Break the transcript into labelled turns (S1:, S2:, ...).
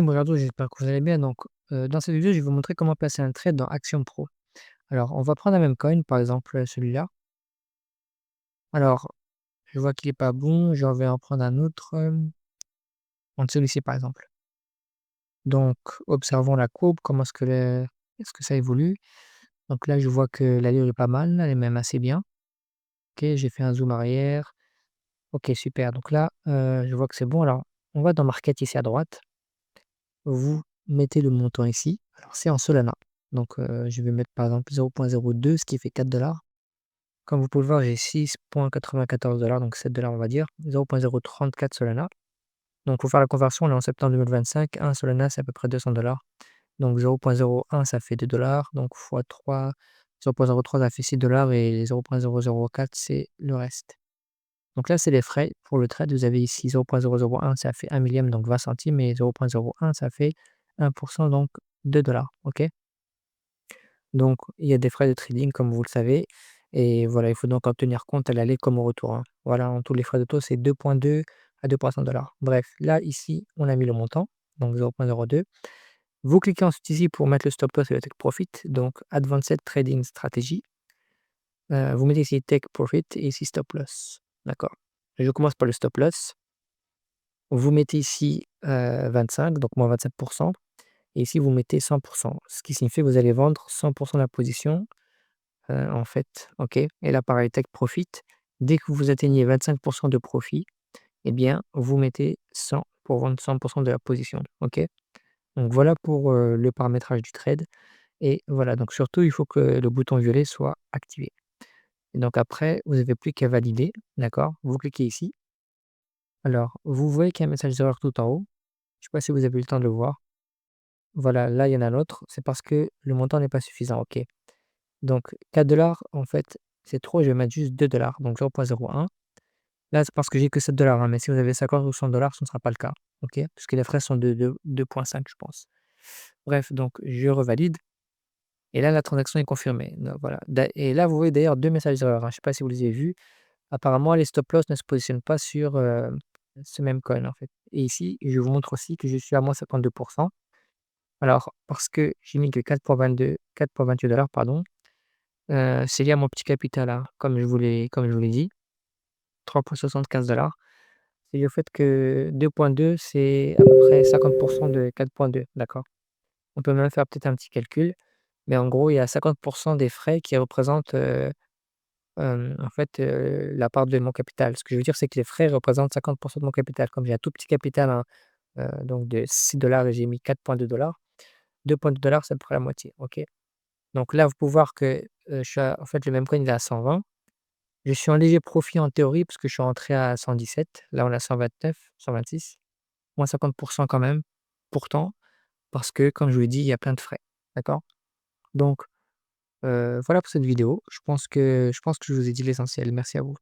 S1: Bonjour, j'espère que vous allez bien. Donc, dans cette vidéo, je vais vous montrer comment placer un trade dans Action Pro. Alors, on va prendre un même coin, par exemple celui-là. Alors, je vois qu'il est pas bon, je vais en prendre un autre, celui-ci par exemple. Donc, observons la courbe, comment est-ce que ça évolue. Donc là, je vois que l'allure est pas mal, elle est même assez bien. Ok, j'ai fait un zoom arrière. Ok, super. Donc là, je vois que c'est bon. Alors, on va dans Market ici à droite. Vous mettez le montant ici. Alors, c'est en Solana. Donc, je vais mettre par exemple 0,02, ce qui fait 4 $. Comme vous pouvez le voir, j'ai 6,94 $, donc 7 $ on va dire, 0,034 Solana. Donc pour faire la conversion, on est en septembre 2025, un Solana c'est à peu près 200 $. Donc 0,01 ça fait 2 $, donc fois 3, 0,03 ça fait 6 $ et 0,004 c'est le reste. Donc là c'est les frais pour le trade, vous avez ici 0,001 ça fait 1 millième donc 20 centimes et 0,01 ça fait 1% donc 2 $. Ok. Donc, il y a des frais de trading, comme vous le savez. Et voilà, il faut donc en tenir compte à l'aller comme au retour, hein. Voilà, en tous les frais de taux, c'est 2,2 à 2,5 $. Bref, là, ici, on a mis le montant, donc 0,02. Vous cliquez ensuite ici pour mettre le stop loss et le take profit, donc Advanced Trading Strategy. Vous mettez ici take profit et ici stop loss. D'accord. Je commence par le stop loss. Vous mettez ici 25, donc moins 27%. Et ici, vous mettez 100%, ce qui signifie que vous allez vendre 100% de la position. En fait, OK, et là pareil, take profit, dès que vous atteignez 25% de profit, eh bien, vous mettez 100 pour vendre 100% de la position, OK? Donc voilà pour, le paramétrage du trade et voilà, donc surtout, il faut que le bouton violet soit activé et donc après, vous avez plus qu'à valider, d'accord? Vous cliquez ici. Alors, vous voyez qu'il y a un message d'erreur tout en haut. Je sais pas si vous avez eu le temps de le voir. Voilà, là, il y en a un autre, c'est parce que le montant n'est pas suffisant, OK. Donc 4 $ en fait, c'est trop, je vais mettre juste 2 $, donc 0,01. Là, c'est parce que j'ai que 7 $, hein, mais si vous avez 50 ou 100 $, ce ne sera pas le cas, OK? Parce que les frais sont de 2,5 je pense. Bref, donc je revalide et là, la transaction est confirmée. Donc voilà, et là, vous voyez d'ailleurs 2 messages d'erreur, hein, je ne sais pas si vous les avez vus. Apparemment, les stop loss ne se positionnent pas sur, ce même coin, en fait et ici, je vous montre aussi que je suis à -52%. Alors parce que j'ai mis que 4,28 $, pardon. C'est lié à mon petit capital, hein, comme je vous l'ai dit, 3,75 $. C'est lié au fait que 2,2 c'est à peu près 50 de 4,2, d'accord? On peut même faire peut-être un petit calcul, mais en gros, il y a 50 des frais qui représentent, en fait, la part de mon capital. Ce que je veux dire, c'est que les frais représentent 50 de mon capital. Comme j'ai un tout petit capital, hein, donc de 6 $ et j'ai mis 4,2 $, 2,2 $, c'est à peu près la moitié, OK? Donc là, vous pouvez voir que, je suis en fait, le même coin, il est à 120. Je suis en léger profit en théorie parce que je suis rentré à 117. Là, on est à 129, 126, moins 50 quand même, pourtant, parce que, comme je vous l'ai dit, il y a plein de frais. D'accord? Donc, voilà pour cette vidéo. Je pense que je vous ai dit l'essentiel. Merci à vous.